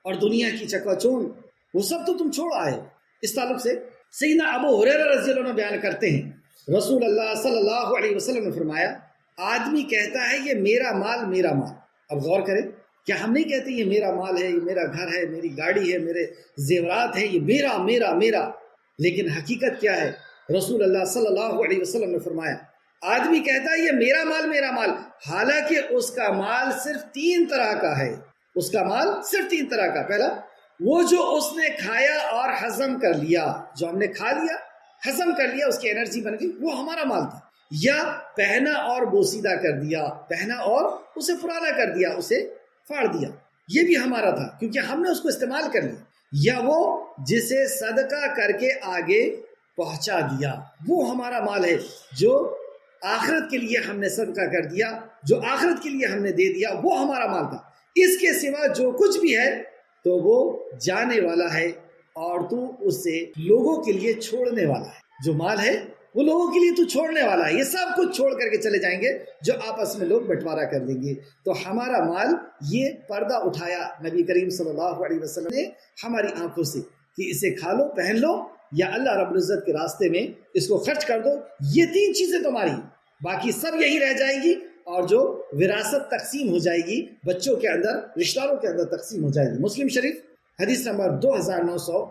Speaker 1: اور دنیا کی چکا چون، وہ سب تو تم چھوڑ آئے. اس تعلق سے سیدنا ابو ہریرہ رضی اللہ عنہ بیان کرتے ہیں رسول اللہ صلی اللہ علیہ وسلم نے فرمایا، آدمی کہتا ہے یہ میرا مال میرا مال. اب غور کریں، کیا ہم نہیں کہتے یہ میرا مال ہے، یہ میرا گھر ہے، میری گاڑی ہے، میرے زیورات ہیں، یہ میرا میرا میرا؟ لیکن حقیقت کیا ہے؟ رسول اللہ صلی اللہ علیہ وسلم نے فرمایا، آدمی کہتا ہے یہ میرا مال میرا مال، حالانکہ اس کا مال صرف 3 طرح کا ہے. اس کا مال صرف 3 طرح کا. پہلا، وہ جو اس نے کھایا اور ہضم کر لیا، جو ہم نے کھا لیا، ہضم کر لیا، اس کی انرجی بن گئی، وہ ہمارا مال تھا. یا پہنا اور بوسیدہ کر دیا، پہنا اور اسے پرانا کر دیا، اسے پھاڑ دیا، یہ بھی ہمارا تھا کیونکہ ہم نے اس کو استعمال کر لیا. یا وہ جسے صدقہ کر کے آگے پہنچا دیا، وہ ہمارا مال ہے جو آخرت کے لیے ہم نے صدقہ کر دیا، جو آخرت کے لیے ہم نے دے دیا، وہ ہمارا مال تھا. اس کے سوا جو کچھ بھی ہے تو وہ جانے والا ہے اور تو اسے لوگوں کے لیے چھوڑنے والا ہے. جو مال ہے وہ لوگوں کے لیے تو چھوڑنے والا ہے، یہ سب کچھ چھوڑ کر کے چلے جائیں گے جو آپس میں لوگ بٹوارا کر لیں گے۔ تو ہمارا مال، یہ پردہ اٹھایا نبی کریم صلی اللہ علیہ وسلم نے ہماری آنکھوں سے کہ اسے کھا لو، پہن لو، یا اللہ رب العزت کے راستے میں اس کو خرچ کر دو۔ یہ 3 چیزیں تمہاری، باقی سب یہی رہ جائے گی، اور جو وراثت تقسیم ہو جائے گی بچوں کے اندر، رشتہ داروں کے اندر تقسیم ہو جائے گی۔ مسلم شریف حدیث نمبر 2959،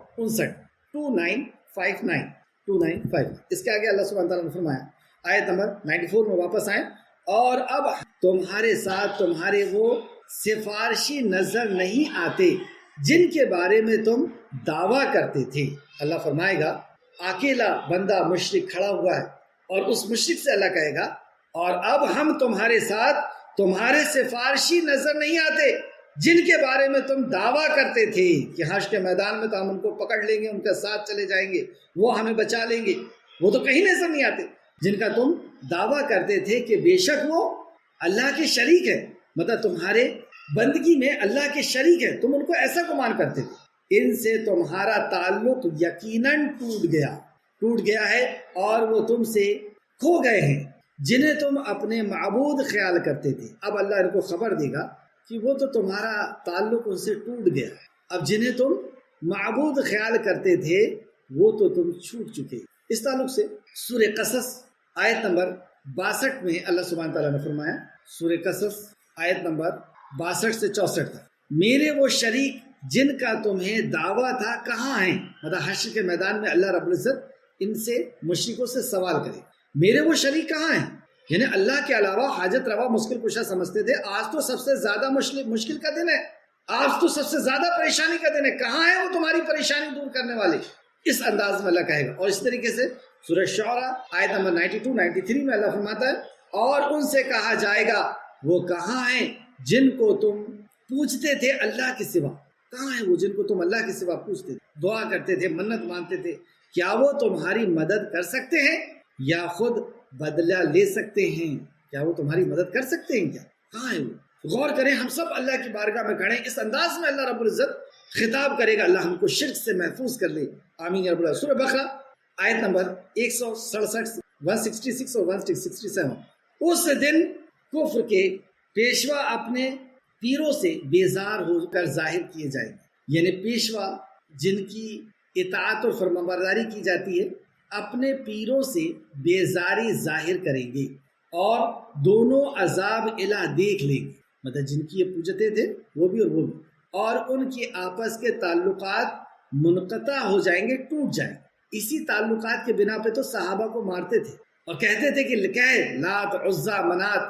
Speaker 1: 2959۔ اس کے آگے اللہ سبحانہ تعالیٰ نے فرمایا، آیت نمبر 94 میں واپس آئیں، اور اب تمہارے ساتھ تمہارے وہ سفارشی نظر نہیں آتے جن کے بارے میں تم دعویٰ کرتے تھے۔ اللہ فرمائے گا اکیلا بندہ مشرک کھڑا ہوا ہے، اور اس مشرک سے اللہ کہے گا اور اب ہم تمہارے ساتھ تمہارے سفارشی نظر نہیں آتے جن کے بارے میں تم دعویٰ کرتے تھے کہ حشر کے میدان میں تو ہم ان کو پکڑ لیں گے، ان کے ساتھ چلے جائیں گے، وہ ہمیں بچا لیں گے۔ وہ تو کہیں نظر نہیں آتے جن کا تم دعویٰ کرتے تھے کہ بے شک وہ اللہ کے شریک ہے، مطلب تمہارے بندگی میں اللہ کے شریک ہے، تم ان کو ایسا گمان کرتے تھے۔ ان سے تمہارا تعلق یقیناً ٹوٹ گیا ہے، اور وہ تم سے کھو گئے ہیں جنہیں تم اپنے معبود خیال کرتے تھے۔ اب اللہ ان کو خبر دے گا کہ وہ تو تمہارا تعلق ان سے ٹوٹ گیا، اب جنہیں تم معبود خیال کرتے تھے وہ تو تم چھوٹ چکے۔ اس تعلق سے سورہ قصص آیت نمبر 62 میں اللہ سبحانہ تعالیٰ نے فرمایا، سورہ قصص آیت نمبر 62 سے 64 تک، میرے وہ شریک جن کا تمہیں دعویٰ تھا کہاں ہیں؟ مطلب حشر کے میدان میں اللہ رب العزت ان سے مشرکوں سے سوال کرے، میرے وہ شریک کہاں ہیں؟ یعنی اللہ کے علاوہ حاجت روا مشکل کشا سمجھتے تھے، آج تو سب سے زیادہ مشکل کا دن ہے، آج تو سب سے زیادہ پریشانی کا دن ہے، کہاں ہے وہ تمہاری پریشانی دور کرنے والے؟ اس انداز میں اللہ کہے گا۔ اور اس طریقے سے سورہ شعراء آیت نمبر 92 93 میں اللہ فرماتا ہے، اور ان سے کہا جائے گا وہ کہاں ہیں جن کو تم پوچھتے تھے اللہ کے سوا؟ کہاں ہیں وہ جن کو تم اللہ کے سوا پوچھتے تھے، دعا کرتے تھے، منت مانتے تھے؟ کیا وہ تمہاری مدد کر سکتے ہیں یا خود بدلہ لے سکتے ہیں؟ کیا وہ تمہاری مدد کر سکتے ہیں کیا؟ کہاں ہیں وہ؟ غور کریں، ہم سب اللہ کی بارگاہ میں کھڑے ہیں، اس انداز میں اللہ رب العزت خطاب کرے گا، اللہ ہم کو شرک سے محفوظ کر لے، آمین یا رب العالمین۔ سورہ بقرہ آیت نمبر 167 166 اور 167، اس دن کفر کے پیشوا اپنے پیروں سے بیزار ہو کر ظاہر کیے جائیں گے، یعنی پیشوا جن کی اطاعت اور فرمانبرداری کی جاتی ہے اپنے پیروں سے بیزاری ظاہر کریں گے، اور دونوں عذاب الہ دیکھ لیں گے، مطلب جن کی یہ پوجتے تھے وہ بھی اور وہ بھی، اور ان کے آپس کے تعلقات منقطع ہو جائیں گے، ٹوٹ جائیں گے۔ اسی تعلقات کے بنا پہ تو صحابہ کو مارتے تھے اور کہتے تھے کہ کہے لات عزا منات،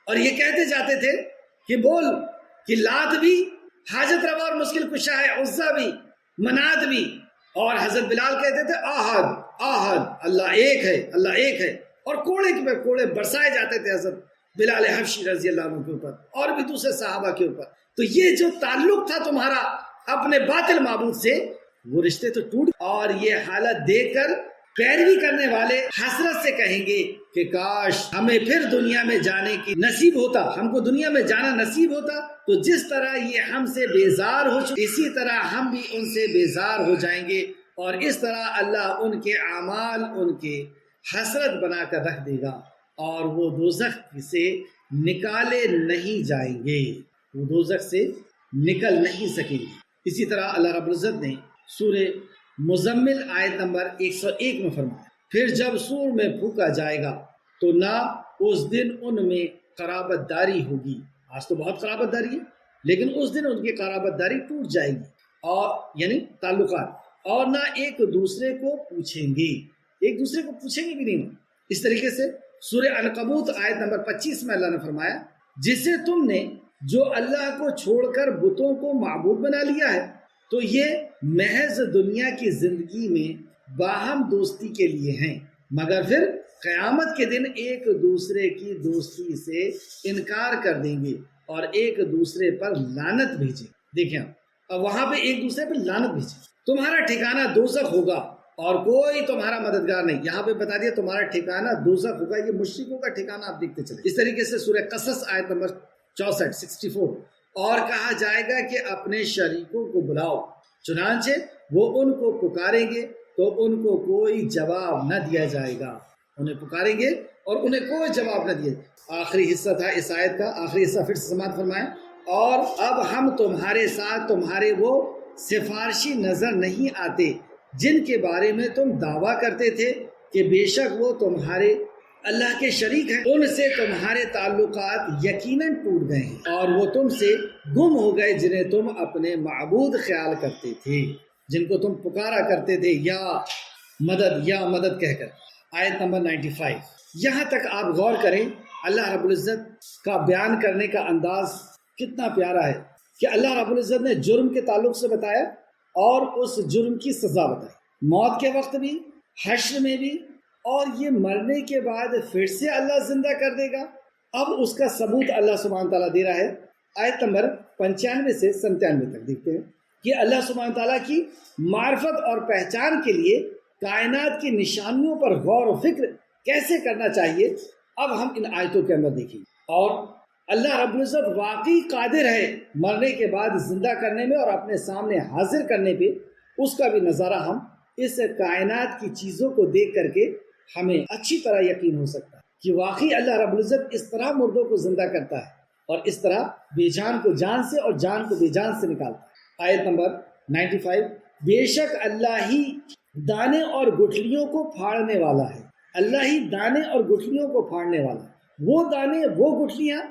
Speaker 1: اور یہ کہتے جاتے تھے کہ بول کہ لات بھی حاجت روا اور مشکل کشا ہے، عزا بھی، منات بھی، اور حضرت بلال کہتے تھے آہد آہد، اللہ ایک ہے، اللہ ایک ہے، اور کوڑے کے کوڑے برسائے جاتے تھے حضرت بلال حبشی رضی اللہ عنہ کے اوپر اور بھی دوسرے صحابہ کے اوپر۔ تو یہ جو تعلق تھا تمہارا اپنے باطل معبود سے، وہ رشتے تو ٹوٹ، اور یہ حالت دیکھ کر پیروی کرنے والے حسرت سے کہیں گے کہ کاش ہمیں پھر دنیا میں جانے کی نصیب ہوتا، ہم کو دنیا میں جانا نصیب ہوتا، تو جس طرح یہ ہم سے بیزار ہو چکے اسی طرح ہم بھی ان سے بیزار ہو جائیں گے، اور اس طرح اللہ ان کے اعمال ان کے حسرت بنا کر رکھ دے گا، اور وہ دوزخ سے نکالے نہیں جائیں گے، وہ دوزخ سے نکل نہیں سکیں گے۔ اسی طرح اللہ رب العزت نے سورہ مزمل آیت نمبر 101 میں فرمایا، پھر جب سور میں پھونکا جائے گا تو نہ اس دن ان میں قرابت داری ہوگی، آج تو بہت قرابت داری ہے، لیکن اس دن ان کی قرابت داری ٹوٹ جائے گی، اور یعنی تعلقات، اور نہ ایک دوسرے کو پوچھیں گے، ایک دوسرے کو پوچھیں گے بھی نہیں۔ اس طریقے سے سورہ عنکبوت آیت نمبر 25 میں اللہ نے فرمایا، جسے تم نے جو اللہ کو چھوڑ کر بتوں کو معبود بنا لیا ہے تو یہ محض دنیا کی زندگی میں باہم دوستی کے لیے ہیں، مگر پھر قیامت کے دن ایک دوسرے کی دوستی سے انکار کر دیں گے اور ایک دوسرے پر لعنت بھیجیں۔ دیکھیں اب وہاں پہ ایک دوسرے پر لعنت بھیجیں، تمہارا ٹھکانہ دوزخ ہوگا اور کوئی تمہارا مددگار نہیں۔ یہاں پہ بتا دیا تمہارا ٹھکانہ دوزخ ہوگا، یہ مشرکوں کا ٹھکانہ آپ دیکھتے چلے۔ اس طریقے سے سورہ قصص آیت نمبر 64 اور کہا جائے گا کہ اپنے شریکوں کو بلاؤ، چنانچہ وہ ان کو پکاریں گے تو ان کو کوئی جواب نہ دیا جائے گا، انہیں پکاریں گے اور انہیں کوئی جواب نہ دیے۔ آخری حصہ تھا اس آیت کا، آخری حصہ پھر سے سماعت فرمائیں۔ اور اب ہم تمہارے ساتھ تمہارے وہ سفارشی نظر نہیں آتے جن کے بارے میں تم دعویٰ کرتے تھے کہ بے شک وہ تمہارے اللہ کے شریک ہیں، ان سے تمہارے تعلقات یقیناً ٹوٹ گئے ہیں اور وہ تم سے گم ہو گئے جنہیں تم اپنے معبود خیال کرتے تھے، جن کو تم پکارا کرتے تھے یا مدد کہہ کر۔ آیت نمبر 95۔ یہاں تک آپ غور کریں، اللہ رب العزت کا بیان کرنے کا انداز کتنا پیارا ہے کہ اللہ رب العزت نے جرم کے تعلق سے بتایا اور اس جرم کی سزا بتائی، موت کے وقت بھی، حشر میں بھی، اور یہ مرنے کے بعد پھر سے اللہ زندہ کر دے گا۔ اب اس کا ثبوت اللہ سبحانہ تعالیٰ دے رہا ہے۔ آیت نمبر 95 سے 97 تک دیکھتے ہیں کہ اللہ سبحانہ تعالیٰ کی معرفت اور پہچان کے لیے کائنات کی نشانیوں پر غور و فکر کیسے کرنا چاہیے، اب ہم ان آیتوں کے اندر دیکھیں گے۔ اور اللہ رب العزت واقعی قادر ہے مرنے کے بعد زندہ کرنے میں اور اپنے سامنے حاضر کرنے پہ، اس کا بھی نظارہ ہم اس کائنات کی چیزوں کو دیکھ کر کے ہمیں اچھی طرح یقین ہو سکتا ہے کہ واقعی اللہ رب العزت اس طرح مردوں کو زندہ کرتا ہے اور اس طرح بے جان کو جان سے اور جان کو بے جان سے نکالتا ہے۔ آیت نمبر 95۔ بے شک اللہ ہی دانے اور گٹھلیوں کو پھاڑنے والا ہے، اللہ ہی دانے اور گٹھلیوں کو پھاڑنے والا ہے۔ وہ دانے، وہ گٹھلیاں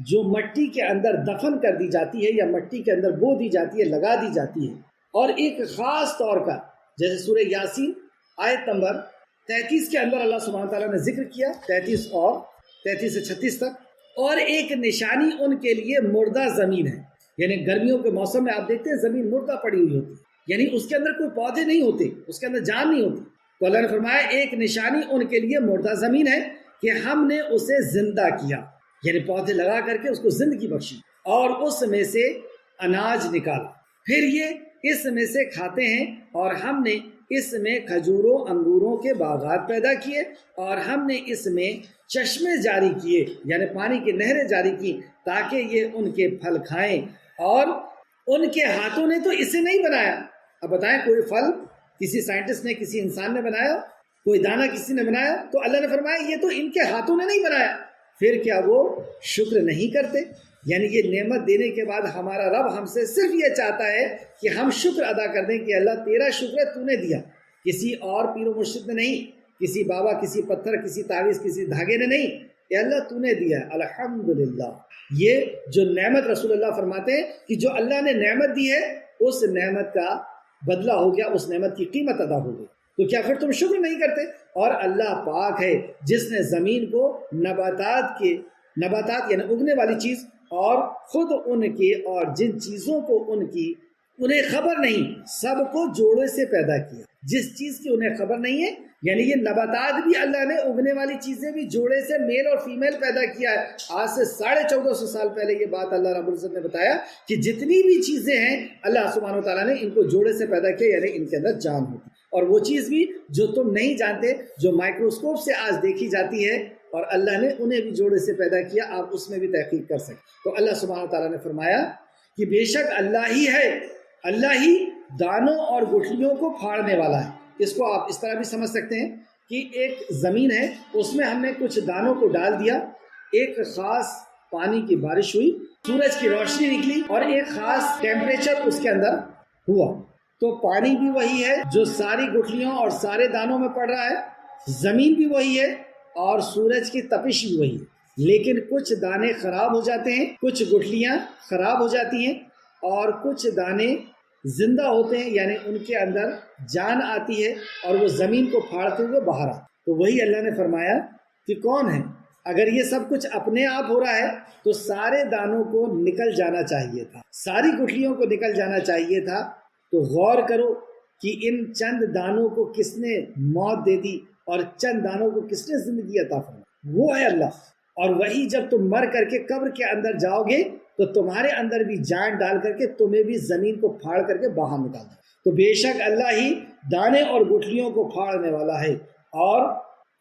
Speaker 1: جو مٹی کے اندر دفن کر دی جاتی ہے یا مٹی کے اندر بو دی جاتی ہے، لگا دی جاتی ہے، اور ایک خاص طور کا، جیسے سورہ یاسین آیت نمبر 33 کے اندر اللہ سبحانہ تعالیٰ نے ذکر کیا، 33 سے 36 تک، اور ایک نشانی ان کے لیے مردہ زمین ہے۔ یعنی گرمیوں کے موسم میں آپ دیکھتے ہیں زمین مردہ پڑی ہوئی ہوتی ہے، یعنی اس کے اندر کوئی پودے نہیں ہوتے، اس کے اندر جان نہیں ہوتی، تو اللہ نے فرمایا ایک نشانی ان کے لیے مردہ زمین ہے کہ ہم نے اسے زندہ کیا، یعنی پودے لگا کر کے اس کو زندگی بخشی اور اس میں سے اناج نکالا، پھر یہ اس میں سے کھاتے ہیں، اور ہم نے اس میں کھجوروں انگوروں کے باغات پیدا کیے، اور ہم نے اس میں چشمے جاری کیے، یعنی پانی کی نہریں جاری کی تاکہ یہ ان کے پھل کھائیں، اور ان کے ہاتھوں نے تو اسے نہیں بنایا۔ اب بتائیں، کوئی پھل کسی سائنٹسٹ نے، کسی انسان نے بنایا، کوئی دانہ کسی نے بنایا، تو اللہ نے فرمایا یہ تو ان کے ہاتھوں نے نہیں بنایا، پھر کیا وہ شکر نہیں کرتے؟ یعنی یہ نعمت دینے کے بعد ہمارا رب ہم سے صرف یہ چاہتا ہے کہ ہم شکر ادا کر دیں کہ اللہ تیرا شکر ہے، تو نے دیا، کسی اور پیر و مرشد نے نہیں، کسی بابا، کسی پتھر، کسی تعویذ، کسی دھاگے نے نہیں، کہ اللہ تو نے دیا ہے، الحمدللہ۔ یہ جو نعمت رسول اللہ فرماتے ہیں کہ جو اللہ نے نعمت دی ہے اس نعمت کا بدلہ ہو گیا، اس نعمت کی قیمت ادا ہو گئی، تو کیا پھر تم شکر نہیں کرتے؟ اور اللہ پاک ہے جس نے زمین کو نباتات یعنی اگنے والی چیز، اور خود ان کے اور جن چیزوں کو انہیں خبر نہیں، سب کو جوڑے سے پیدا کیا۔ جس چیز کی انہیں خبر نہیں ہے، یعنی یہ نباتات بھی اللہ نے، اگنے والی چیزیں بھی جوڑے سے میل اور فیمیل پیدا کیا ہے۔ آج سے 1450 سال پہلے یہ بات اللہ رب العزت نے بتایا کہ جتنی بھی چیزیں ہیں اللہ سبحانہ وتعالیٰ نے ان کو جوڑے سے پیدا کیا، یعنی ان کے اندر جان ہوتی، اور وہ چیز بھی جو تم نہیں جانتے، جو مائکروسکوپ سے آج دیکھی جاتی ہے، اور اللہ نے انہیں بھی جوڑے سے پیدا کیا، آپ اس میں بھی تحقیق کر سکیں۔ تو اللہ سبحانہ تعالیٰ نے فرمایا کہ بے شک اللہ ہی ہے، اللہ ہی دانوں اور گٹھلیوں کو پھاڑنے والا ہے۔ اس کو آپ اس طرح بھی سمجھ سکتے ہیں کہ ایک زمین ہے، اس میں ہم نے کچھ دانوں کو ڈال دیا، ایک خاص پانی کی بارش ہوئی، سورج کی روشنی نکلی، اور ایک خاص ٹیمپریچر اس کے اندر ہوا، تو پانی بھی وہی ہے جو ساری گٹھلیوں اور سارے دانوں میں پڑ رہا ہے، زمین بھی وہی ہے، اور سورج کی تپش بھی وہی ہے، لیکن کچھ دانے خراب ہو جاتے ہیں، کچھ گٹھلیاں خراب ہو جاتی ہیں، اور کچھ دانے زندہ ہوتے ہیں، یعنی ان کے اندر جان آتی ہے اور وہ زمین کو پھاڑتے ہوئے باہر آتے۔ تو وہی اللہ نے فرمایا کہ کون ہے؟ اگر یہ سب کچھ اپنے آپ ہو رہا ہے تو سارے دانوں کو نکل جانا چاہیے تھا، ساری گٹھلیوں کو نکل جانا چاہیے تھا۔ تو غور کرو کہ ان چند دانوں کو کس نے موت دے دی اور چند دانوں کو کس نے زندگی عطا فرمائی؟ وہ ہے اللہ۔ اور وہی جب تم مر کر کے قبر کے اندر جاؤ گے تو تمہارے اندر بھی جان ڈال کر کے تمہیں بھی زمین کو پھاڑ کر کے باہر نکال دے۔ تو بے شک اللہ ہی دانے اور گٹھلیوں کو پھاڑنے والا ہے، اور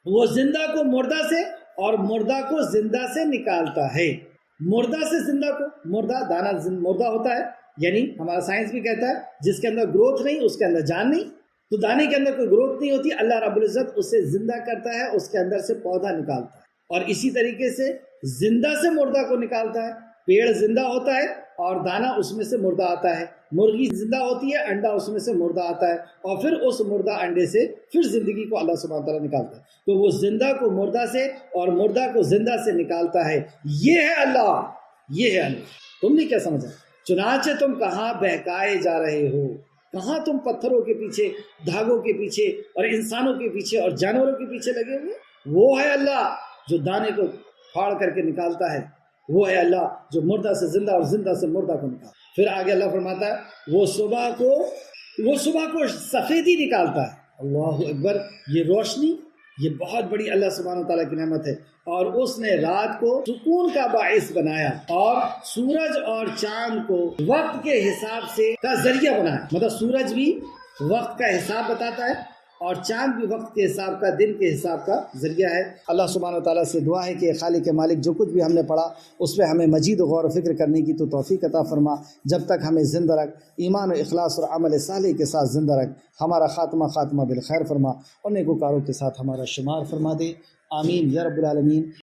Speaker 1: وہ زندہ کو مردہ سے اور مردہ کو زندہ سے نکالتا ہے۔ مردہ سے زندہ کو، مردہ دانہ مردہ ہوتا ہے، یعنی ہمارا سائنس بھی کہتا ہے جس کے اندر گروتھ نہیں اس کے اندر جان نہیں، تو دانے کے اندر کوئی گروتھ نہیں ہوتی، اللہ رب العزت اسے زندہ کرتا ہے، اس کے اندر سے پودا نکالتا ہے، اور اسی طریقے سے زندہ سے مردہ کو نکالتا ہے۔ پیڑ زندہ ہوتا ہے اور دانہ اس میں سے مردہ آتا ہے، مرغی زندہ ہوتی ہے، انڈا اس میں سے مردہ آتا ہے، اور پھر اس مردہ انڈے سے پھر زندگی کو اللہ سبحانہ تعالیٰ نکالتا ہے۔ تو وہ زندہ کو مردہ سے اور مردہ کو زندہ سے نکالتا ہے، یہ ہے اللہ، یہ ہے اللہ۔ تم نے کیا سمجھا؟ چنانچہ تم کہاں بہکائے جا رہے ہو، کہاں تم پتھروں کے پیچھے، دھاگوں کے پیچھے اور انسانوں کے پیچھے اور جانوروں کے پیچھے لگے ہوئے؟ وہ ہے اللہ جو دانے کو پھاڑ کر کے نکالتا ہے، وہ ہے اللہ جو مردہ سے زندہ اور زندہ سے مردہ کو نکالتا ہے۔ پھر آگے اللہ فرماتا ہے وہ صبح کو سفیدی نکالتا ہے۔ اللہ اکبر، یہ روشنی، یہ بہت بڑی اللہ سبحانہ تعالیٰ کی نعمت ہے۔ اور اس نے رات کو سکون کا باعث بنایا اور سورج اور چاند کو وقت کے حساب سے کا ذریعہ بنایا، مطلب سورج بھی وقت کا حساب بتاتا ہے اور چاند بھی وقت کے حساب کا، دن کے حساب کا ذریعہ ہے۔ اللہ سبحانہ تعالیٰ سے دعا ہے کہ خالق مالک جو کچھ بھی ہم نے پڑھا اس پہ ہمیں مزید غور و فکر کرنے کی تو توفیق عطا فرما، جب تک ہمیں زندہ رکھ، ایمان و اخلاص اور عمل صالح کے ساتھ زندہ رکھ، ہمارا خاتمہ بالخیر فرما اور نیکوکاروں کے ساتھ ہمارا شمار فرما دے، آمین یا رب العالمین۔